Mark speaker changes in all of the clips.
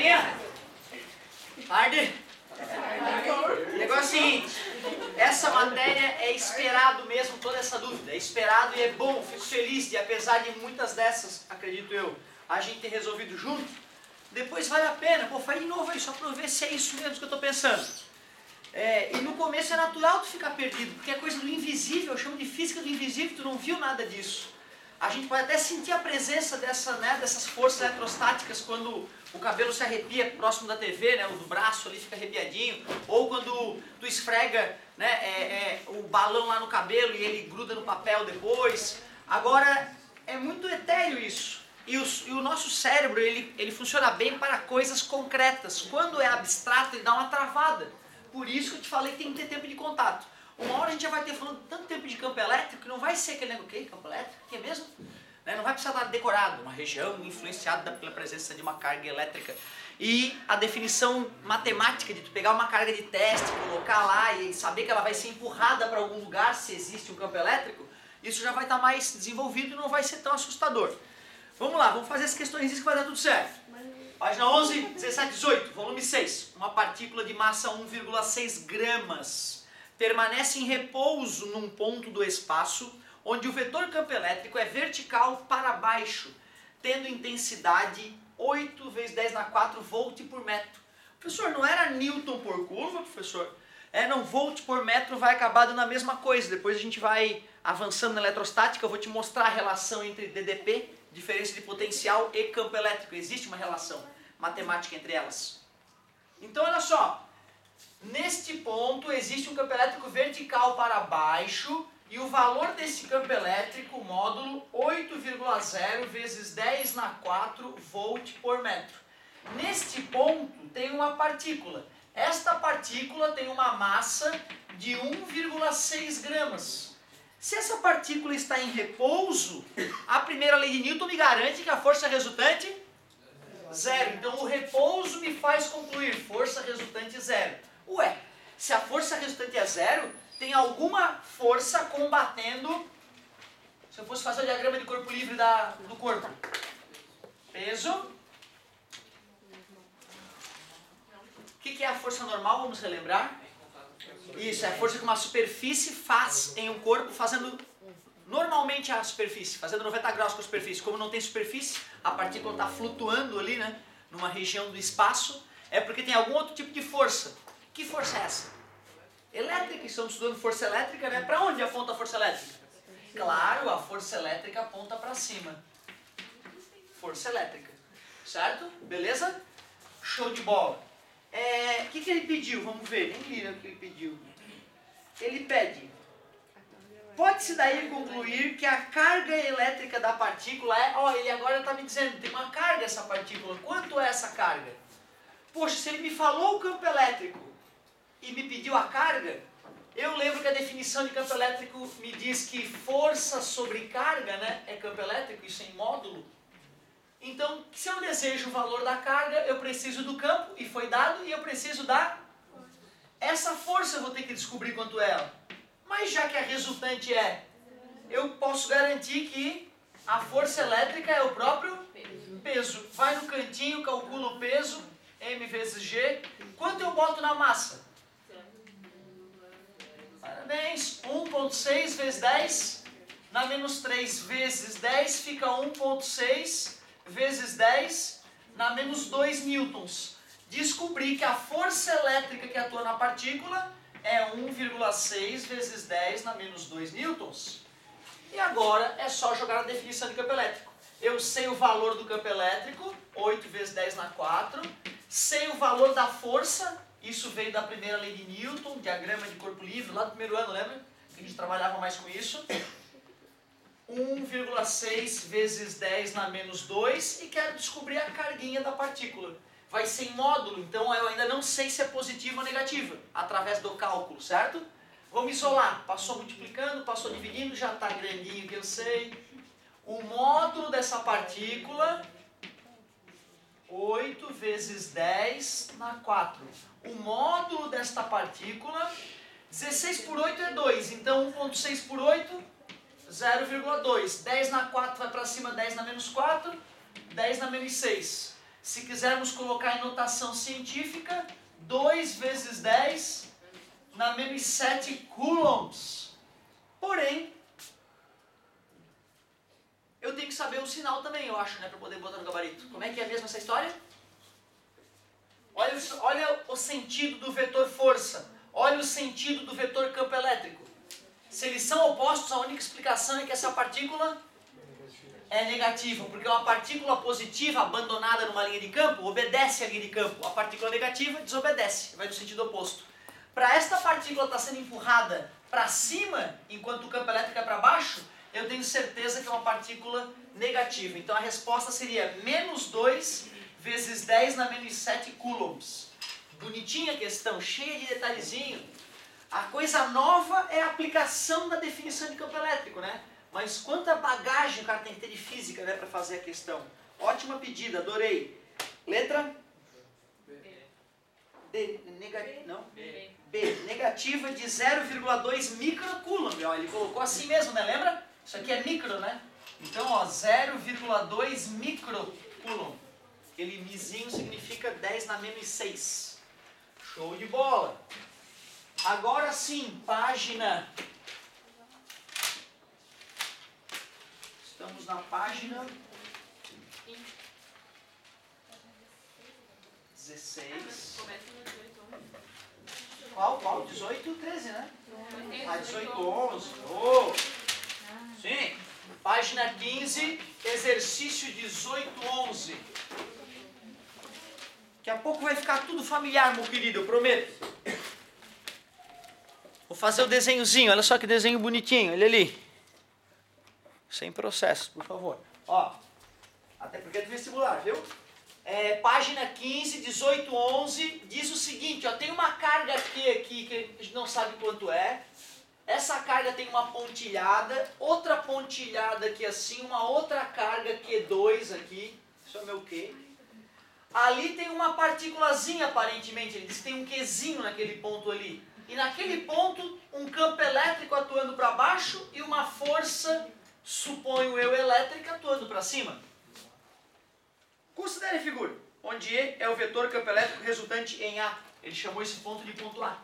Speaker 1: Tardinha? Tarde? O negócio é o seguinte, essa matéria é esperado mesmo, toda essa dúvida, é esperado e é bom, fico feliz de, apesar de muitas dessas, acredito eu, a gente ter resolvido junto, depois vale a pena, pô, faz de novo aí, só pra eu ver se é isso mesmo que eu tô pensando. E no começo é natural tu ficar perdido, porque é coisa do invisível, eu chamo de física do invisível, tu não viu nada disso. A gente pode até sentir a presença dessas forças eletrostáticas quando o cabelo se arrepia próximo da TV, né, o do braço ali fica arrepiadinho, ou quando tu esfrega, né, o balão lá no cabelo e ele gruda no papel depois. Agora, é muito etéreo isso. E o nosso cérebro, ele funciona bem para coisas concretas. Quando é abstrato, ele dá uma travada. Por isso que eu te falei que tem que ter tempo de contato. Uma hora a gente já vai ter falando tanto tempo de campo elétrico que não vai ser aquele negócio, o quê? Campo elétrico? O que mesmo? Né? Não vai precisar dar decorado, uma região influenciada pela presença de uma carga elétrica. E a definição matemática de tu pegar uma carga de teste, colocar lá e saber que ela vai ser empurrada para algum lugar se existe um campo elétrico, isso já vai estar mais desenvolvido e não vai ser tão assustador. Vamos lá, vamos fazer as questões que vai dar tudo certo. Página 11, 17, 18, volume 6. Uma partícula de massa 1,6 gramas permanece em repouso num ponto do espaço onde o vetor campo elétrico é vertical para baixo, tendo intensidade 8 vezes 10 na 4 volt por metro. Professor, não era Newton por curva, professor? Não, volt por metro vai acabar dando a mesma coisa. Depois a gente vai avançando na eletrostática, eu vou te mostrar a relação entre DDP, diferença de potencial, e campo elétrico. Existe uma relação matemática entre elas. Então, olha só. Neste ponto existe um campo elétrico vertical para baixo e o valor desse campo elétrico, módulo 8,0 vezes 10 na 4 volt por metro. Neste ponto tem uma partícula. Esta partícula tem uma massa de 1,6 gramas. Se essa partícula está em repouso, a primeira lei de Newton me garante que a força resultante zero. Então o repouso me faz concluir força resultante zero. Ué, se a força resultante é zero, tem alguma força combatendo, se eu fosse fazer o diagrama de corpo livre do corpo. Peso. O que é a força normal, vamos relembrar? Isso, é a força que uma superfície faz em um corpo, fazendo normalmente a superfície, fazendo 90 graus com a superfície. Como não tem superfície, a partícula está flutuando ali, né, numa região do espaço, é porque tem algum outro tipo de força. Que força é essa? Elétrica, estamos estudando força elétrica, né? Para onde aponta a força elétrica? Claro, a força elétrica aponta para cima. Força elétrica, certo? Beleza? Show de bola. O que ele pediu? Vamos ver, nem li o que ele pediu. Ele pede, pode-se daí concluir que a carga elétrica da partícula ele agora está me dizendo, tem uma carga essa partícula, quanto é essa carga? Poxa, se ele me falou o campo elétrico e me pediu a carga, eu lembro que a definição de campo elétrico me diz que força sobre carga, né, é campo elétrico, isso é em módulo. Então, se eu desejo o valor da carga, eu preciso do campo, e foi dado, e eu preciso da... Essa força eu vou ter que descobrir quanto é ela. Mas já que a resultante eu posso garantir que a força elétrica é o próprio peso. Vai no cantinho, calcula o peso, M vezes G. Quanto eu boto na massa? Parabéns. 1,6 vezes 10 na menos 3 vezes 10 fica 1,6 vezes 10 na menos 2 newtons. Descobri que a força elétrica que atua na partícula é 1,6 vezes 10 na menos 2 newtons. E agora é só jogar a definição de campo elétrico. Eu sei o valor do campo elétrico, 8 vezes 10 na 4. Sei o valor da força, isso veio da primeira lei de Newton, diagrama de corpo livre, lá do primeiro ano, lembra? Que a gente trabalhava mais com isso. 1,6 vezes 10 na menos 2 e quero descobrir a carguinha da partícula. Vai ser em módulo, então eu ainda não sei se é positiva ou negativa, através do cálculo, certo? Vamos isolar. Passou multiplicando, passou dividindo, já está grandinho que eu sei. O módulo dessa partícula, 8 vezes 10 na 4. O módulo desta partícula, 16 por 8 é 2, então 1,6 por 8... 0,2. 10 na 4 vai para cima, 10 na menos 4, 10 na menos 6. Se quisermos colocar em notação científica, 2 vezes 10 na menos 7 coulombs. Porém, eu tenho que saber o sinal também, eu acho, né, para poder botar no gabarito. Como é que é mesmo essa história? Olha o sentido do vetor força. Olha o sentido do vetor campo elétrico. Se eles são opostos, a única explicação é que essa partícula é negativa, porque uma partícula positiva abandonada numa linha de campo obedece à linha de campo. A partícula negativa desobedece, vai no sentido oposto. Para esta partícula estar sendo empurrada para cima, enquanto o campo elétrico é para baixo, eu tenho certeza que é uma partícula negativa. Então a resposta seria menos 2 vezes 10 na menos 7 coulombs. Bonitinha a questão, cheia de detalhezinho. A coisa nova é a aplicação da definição de campo elétrico, né? Mas quanta bagagem o cara tem que ter de física, né, para fazer a questão. Ótima pedida, adorei. Letra? B. B. Negativa de 0,2 microcoulomb. Ó, ele colocou assim mesmo, né? Lembra? Isso aqui é micro, né? Então, ó, 0,2 microcoulomb. Aquele mizinho significa 10 na menos 6. Show de bola. Agora sim, página... Estamos na página 16. Qual? 18, 13, né? Ah, 18, 11. Oh. Sim. Página 15, exercício 18, 11. Daqui a pouco vai ficar tudo familiar, meu querido, eu prometo. Vou fazer o desenhozinho, olha só que desenho bonitinho, olha ali. Sem processo, por favor. Ó, até porque é do vestibular, viu? Página 15, 18, 11, diz o seguinte, ó, tem uma carga aqui que a gente não sabe quanto é. Essa carga tem uma pontilhada, outra pontilhada aqui assim, uma outra carga Q2 aqui, isso é o meu Q. Ali tem uma partículazinha aparentemente, ele diz que tem um Qzinho naquele ponto ali. E naquele ponto, um campo elétrico atuando para baixo e uma força, suponho eu, elétrica atuando para cima. Considere a figura, onde E é o vetor campo elétrico resultante em A. Ele chamou esse ponto de ponto A.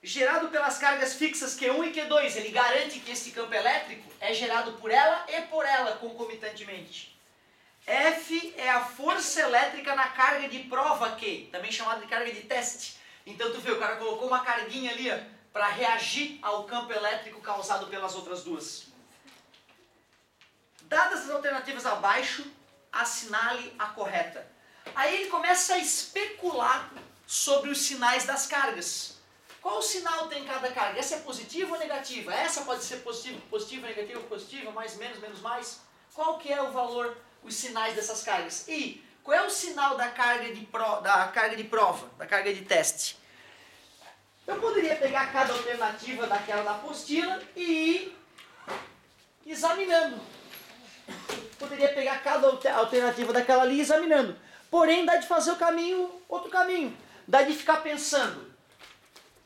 Speaker 1: Gerado pelas cargas fixas Q1 e Q2, ele garante que esse campo elétrico é gerado por ela e por ela concomitantemente. F é a força elétrica na carga de prova Q, também chamada de carga de teste. Então tu vê, o cara colocou uma carguinha ali para reagir ao campo elétrico causado pelas outras duas. Dadas as alternativas abaixo, assinale a correta. Aí ele começa a especular sobre os sinais das cargas. Qual sinal tem cada carga? Essa é positiva ou negativa? Essa pode ser positiva, negativa, positiva, mais, menos, mais. Qual que é o valor, os sinais dessas cargas? E qual é o sinal da carga de prova, da carga de teste? Eu poderia pegar cada alternativa daquela da apostila e ir examinando. Poderia pegar cada alternativa daquela ali e examinando. Porém, dá de fazer outro caminho. Dá de ficar pensando.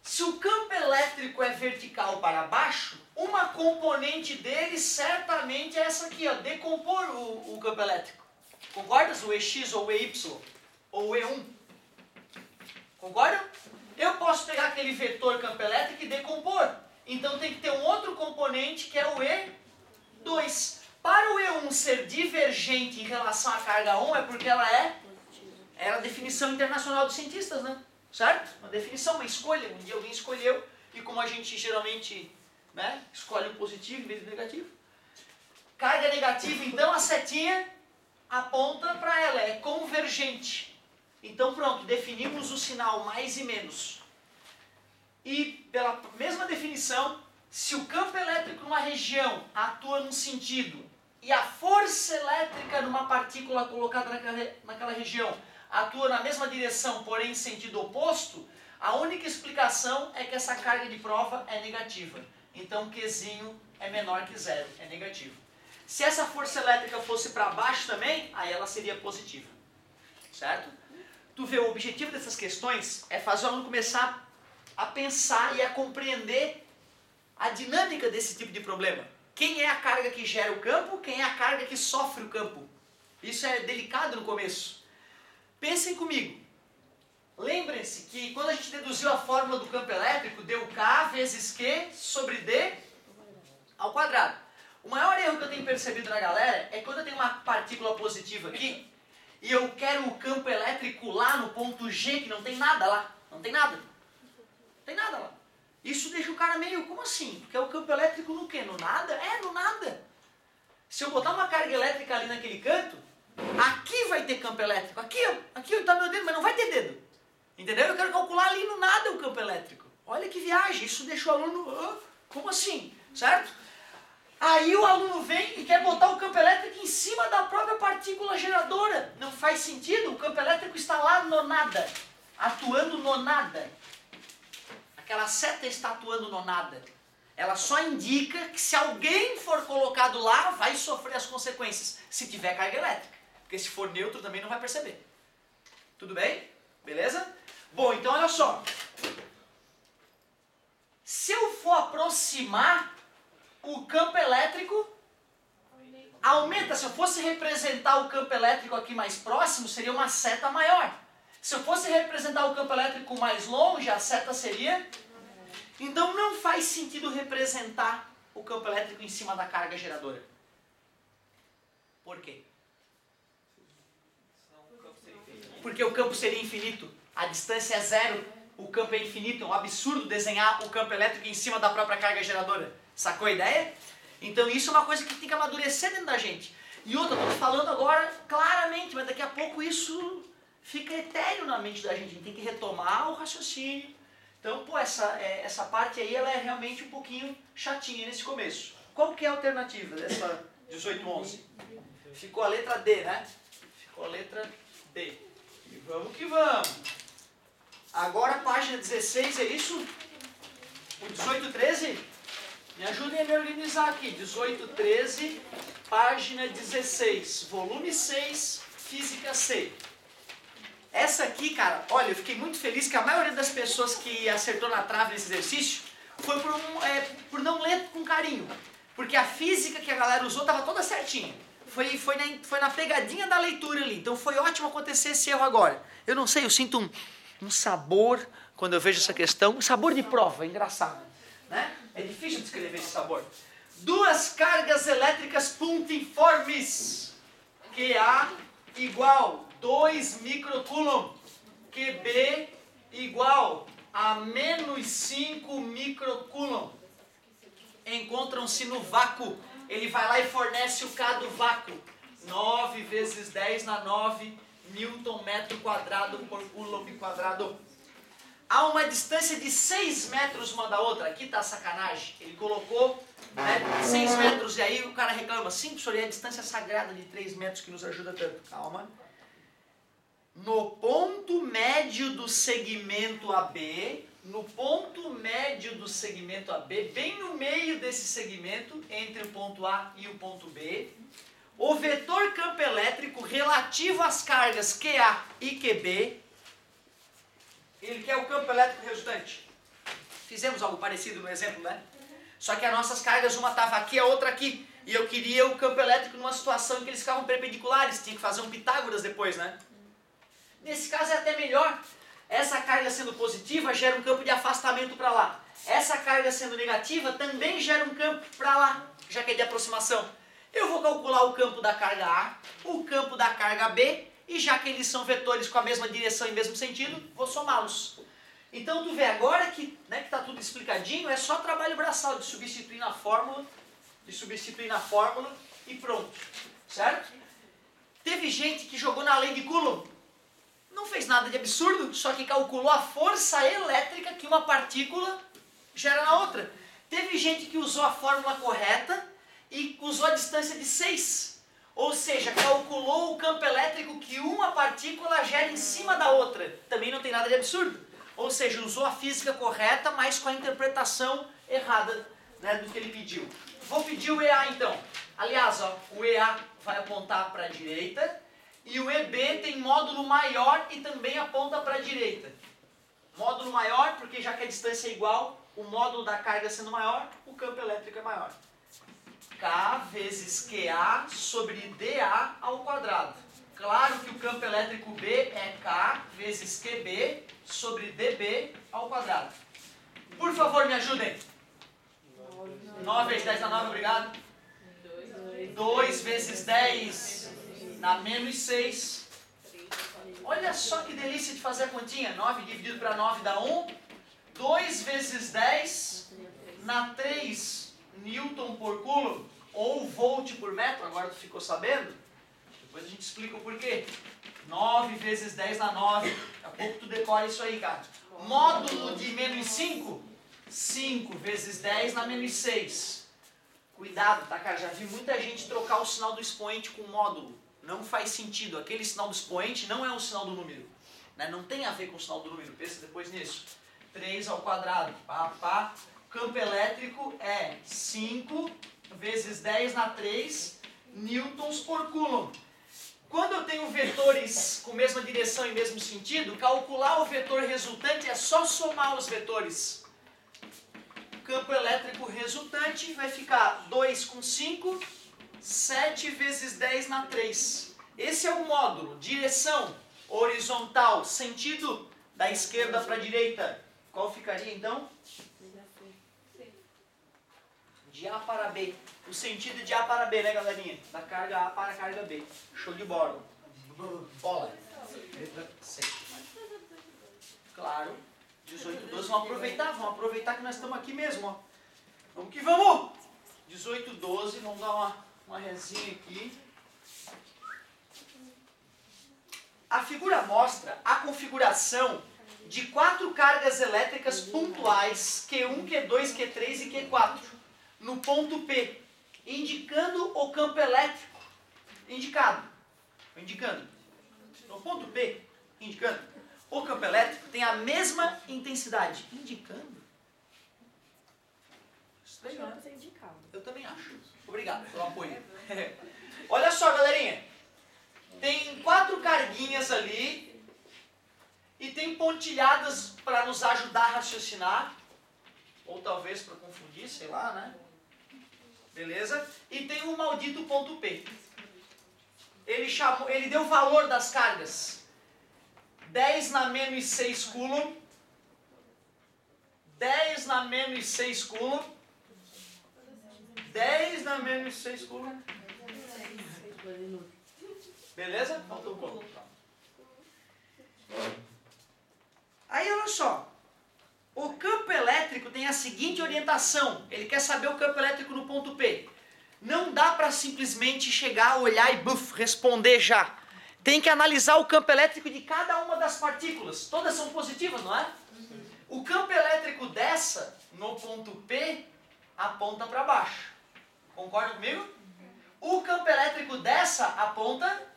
Speaker 1: Se o campo elétrico é vertical para baixo, uma componente dele certamente é essa aqui, ó, decompor o campo elétrico. Concordas? O EX ou o EY ou o E1. Concordam? Eu posso pegar aquele vetor campo elétrico e decompor. Então tem que ter um outro componente que é o E2. Para o E1 ser divergente em relação à carga 1 é porque ela era a definição internacional dos cientistas, né? Certo? Uma definição, uma escolha. Um dia alguém escolheu e como a gente geralmente, né, escolhe o positivo em vez do negativo. Carga negativa, então a setinha aponta para ela, é convergente. Então pronto, definimos o sinal mais e menos. E pela mesma definição, se o campo elétrico numa região atua num sentido e a força elétrica numa partícula colocada naquela região atua na mesma direção, porém em sentido oposto, a única explicação é que essa carga de prova é negativa. Então Qzinho é menor que 0, é negativo. Se essa força elétrica fosse para baixo também, aí ela seria positiva. Certo? Tu vê, o objetivo dessas questões é fazer o aluno começar a pensar e a compreender a dinâmica desse tipo de problema. Quem é a carga que gera o campo, quem é a carga que sofre o campo. Isso é delicado no começo. Pensem comigo. Lembrem-se que quando a gente deduziu a fórmula do campo elétrico, deu K vezes Q sobre D ao quadrado. O maior erro que eu tenho percebido na galera é quando eu tenho uma partícula positiva aqui e eu quero o campo elétrico lá no ponto G, que não tem nada lá. Não tem nada. Não tem nada lá. Isso deixa o cara meio, como assim? Porque é o campo elétrico no quê? No nada? É, no nada. Se eu botar uma carga elétrica ali naquele canto, aqui vai ter campo elétrico. Aqui, ó. Aqui está meu dedo, mas não vai ter dedo. Entendeu? Eu quero calcular ali no nada o campo elétrico. Olha que viagem. Isso deixa o aluno... como assim? Certo? Aí o aluno vem e quer botar o campo elétrico em cima da própria partícula geradora. Não faz sentido. O campo elétrico está lá no nada. Atuando no nada. Aquela seta está atuando no nada. Ela só indica que se alguém for colocado lá, vai sofrer as consequências. Se tiver carga elétrica. Porque se for neutro também não vai perceber. Tudo bem? Beleza? Bom, então olha só. Se eu for aproximar, o campo elétrico aumenta. Se eu fosse representar o campo elétrico aqui mais próximo, seria uma seta maior. Se eu fosse representar o campo elétrico mais longe, a seta seria... Então não faz sentido representar o campo elétrico em cima da carga geradora. Por quê? Porque o campo seria infinito. A distância é zero, o campo é infinito. É um absurdo desenhar o campo elétrico em cima da própria carga geradora. Sacou a ideia? Então isso é uma coisa que tem que amadurecer dentro da gente. E outra, eu estou falando agora claramente, mas daqui a pouco isso fica etéreo na mente da gente. A gente tem que retomar o raciocínio. Então, pô, essa parte aí ela é realmente um pouquinho chatinha nesse começo. Qual que é a alternativa dessa 1811? Ficou a letra D, né? Ficou a letra D. E vamos que vamos. Agora, página 16, é isso? O 1813? Me ajudem a me organizar aqui. 1813, página 16, volume 6, Física C. Essa aqui, cara, olha, eu fiquei muito feliz que a maioria das pessoas que acertou na trave nesse exercício foi por não ler com carinho. Porque a física que a galera usou estava toda certinha. Foi na pegadinha da leitura ali. Então foi ótimo acontecer esse erro agora. Eu não sei, eu sinto um sabor quando eu vejo essa questão. Um sabor de prova, engraçado. Né? É difícil descrever esse sabor. Duas cargas elétricas puntiformes. QA igual 2 microcoulomb, QB igual a menos 5 microcoulomb. Encontram-se no vácuo. Ele vai lá e fornece o K do vácuo. 9 vezes 10 na 9 Newton metro quadrado por coulomb quadrado. Há uma distância de 6 metros uma da outra. Aqui tá a sacanagem. Ele colocou 6 metros e aí o cara reclama. Sim, professor, é a distância sagrada de 3 metros que nos ajuda tanto. Calma. No ponto médio do segmento AB, bem no meio desse segmento, entre o ponto A e o ponto B, o vetor campo elétrico relativo às cargas QA e QB, ele quer o campo elétrico resultante. Fizemos algo parecido no exemplo, né? Só que as nossas cargas, uma estava aqui, a outra aqui. E eu queria o campo elétrico numa situação em que eles ficavam perpendiculares, tinha que fazer um Pitágoras depois, né? Nesse caso é até melhor. Essa carga sendo positiva gera um campo de afastamento para lá. Essa carga sendo negativa também gera um campo para lá, já que é de aproximação. Eu vou calcular o campo da carga A, o campo da carga B, e já que eles são vetores com a mesma direção e mesmo sentido, vou somá-los. Então tu vê agora que está tudo explicadinho, é só trabalho braçal de substituir na fórmula, e pronto. Certo? Teve gente que jogou na lei de Coulomb. Não fez nada de absurdo, só que calculou a força elétrica que uma partícula gera na outra. Teve gente que usou a fórmula correta e usou a distância de 6. Ou seja, calculou o campo elétrico que uma partícula gera em cima da outra. Também não tem nada de absurdo. Ou seja, usou a física correta, mas com a interpretação errada, né, do que ele pediu. Vou pedir o EA então. Aliás, ó, o EA vai apontar para a direita. E o EB tem módulo maior e também aponta para a direita. Módulo maior, porque já que a distância é igual, o módulo da carga sendo maior, o campo elétrico é maior. K vezes QA sobre DA ao quadrado. vezes QB sobre DB ao quadrado. Por favor, me ajudem. 9 vezes 10 dá 9, obrigado. 2 vezes 10 dá menos 6. Olha só que delícia de fazer a continha. 9 dividido para 9 dá 1. 2 vezes 10 dá 3 Newton por Coulomb, ou volt por metro, agora tu ficou sabendo? Depois a gente explica o porquê. 9 vezes 10 dá 9. Daqui a pouco tu decora isso aí, cara. Módulo de menos 5. 5 vezes 10 dá menos 6. Cuidado, tá, cara? Já vi muita gente trocar o sinal do expoente com módulo. Não faz sentido. Aquele sinal do expoente não é o sinal do número. Né? Não tem a ver com o sinal do número. Pensa depois nisso. 3 ao quadrado. Pá, pá. Campo elétrico é 5 vezes 10 na 3 newtons por coulomb. Quando eu tenho vetores com mesma direção e mesmo sentido, calcular o vetor resultante é só somar os vetores. Campo elétrico resultante vai ficar 2 com 5, 7 vezes 10 na 3. Esse é o módulo. Direção horizontal, sentido da esquerda para a direita. Qual ficaria então? De A para B. O sentido de A para B, né, galerinha? Da carga A para a carga B. Show de bola. Bola. Letra C. Claro. 18, 12. Vamos aproveitar que nós estamos aqui mesmo, ó. Vamos que vamos! 18, 12. Vamos dar uma resinha aqui. A figura mostra a configuração de 4 cargas elétricas pontuais, Q1, Q2, Q3 e Q4, no ponto P, indicando o campo elétrico. Indicando. No ponto P, indicando. O campo elétrico tem a mesma intensidade. Indicando? Estranho. Eu também acho. Obrigado pelo apoio. Olha só, galerinha. Tem 4 carguinhas ali e tem pontilhadas para nos ajudar a raciocinar, ou talvez para confundir, sei lá, né? Beleza? E tem o maldito ponto P. Ele deu o valor das cargas. 10 na menos 6 coulomb. 10 na menos 6 coulomb. 10 na menos 6 coulomb. Beleza? Faltou um pouco. Aí olha só. O campo elétrico tem a seguinte orientação. Ele quer saber o campo elétrico no ponto P. Não dá para simplesmente chegar, olhar e responder já. Tem que analisar o campo elétrico de cada uma das partículas. Todas são positivas, não é? O campo elétrico dessa, no ponto P, aponta para baixo. Concorda comigo? O campo elétrico dessa aponta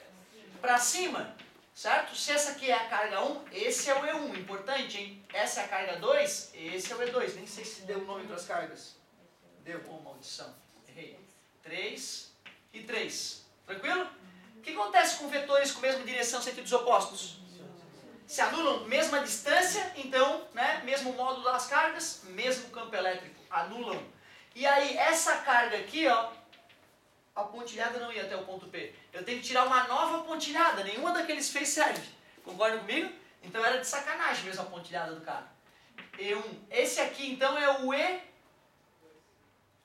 Speaker 1: para cima. Certo? Se essa aqui é a carga 1, esse é o E1. Importante, hein? Essa é a carga 2, esse é o E2. Nem sei se deu nome para as cargas. Deu? Oh, maldição. Errei. 3 e 3. Tranquilo? O que acontece com vetores com mesma direção, sentidos opostos? Se anulam mesma distância, então, né, mesmo módulo das cargas, mesmo campo elétrico. Anulam. E aí, essa carga aqui, ó, a pontilhada não ia até o ponto P. Eu tenho que tirar uma nova pontilhada. Nenhuma daqueles fez serve. Concorda comigo? Então era de sacanagem mesmo a pontilhada do cara. E1. Esse aqui, então, é o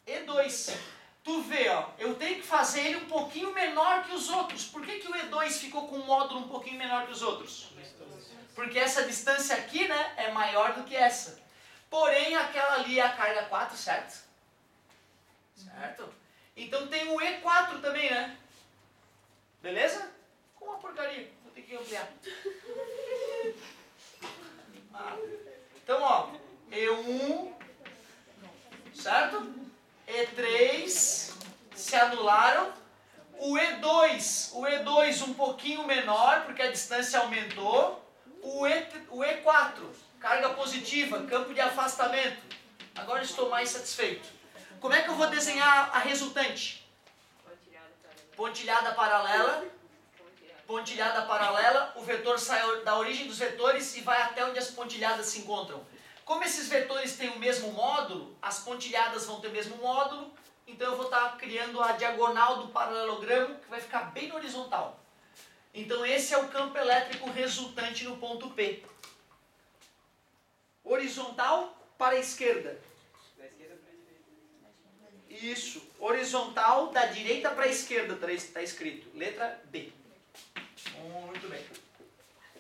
Speaker 1: E2. Tu vê, ó, eu tenho que fazer ele um pouquinho menor que os outros. Por que o E2 ficou com um módulo um pouquinho menor que os outros? Porque essa distância aqui, né, é maior do que essa. Porém, aquela ali é a carga 4, certo? Certo? Então tem o E4 também, né? Beleza? Com uma porcaria. Vou ter que ampliar. Então, ó, E1, certo? E3 se anularam. O E2 um pouquinho menor, porque a distância aumentou. O E4, carga positiva, campo de afastamento. Agora estou mais satisfeito. Como é que eu vou desenhar a resultante? Pontilhada paralela. Pontilhada paralela. O vetor sai da origem dos vetores e vai até onde as pontilhadas se encontram. Como esses vetores têm o mesmo módulo, as pontilhadas vão ter o mesmo módulo, então eu vou estar criando a diagonal do paralelogramo, que vai ficar bem horizontal. Então esse é o campo elétrico resultante no ponto P. Horizontal para a esquerda.
Speaker 2: Da esquerda para a direita.
Speaker 1: Isso. Horizontal da direita para a esquerda, está escrito. Letra B. Muito bem.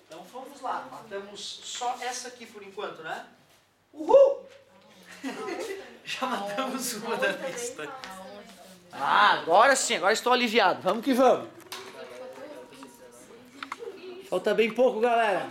Speaker 1: Então vamos lá. Matamos só essa aqui por enquanto, né? Uhul! Já matamos uma da lista. Ah, agora sim. Agora estou aliviado. Vamos que vamos. Falta bem pouco, galera.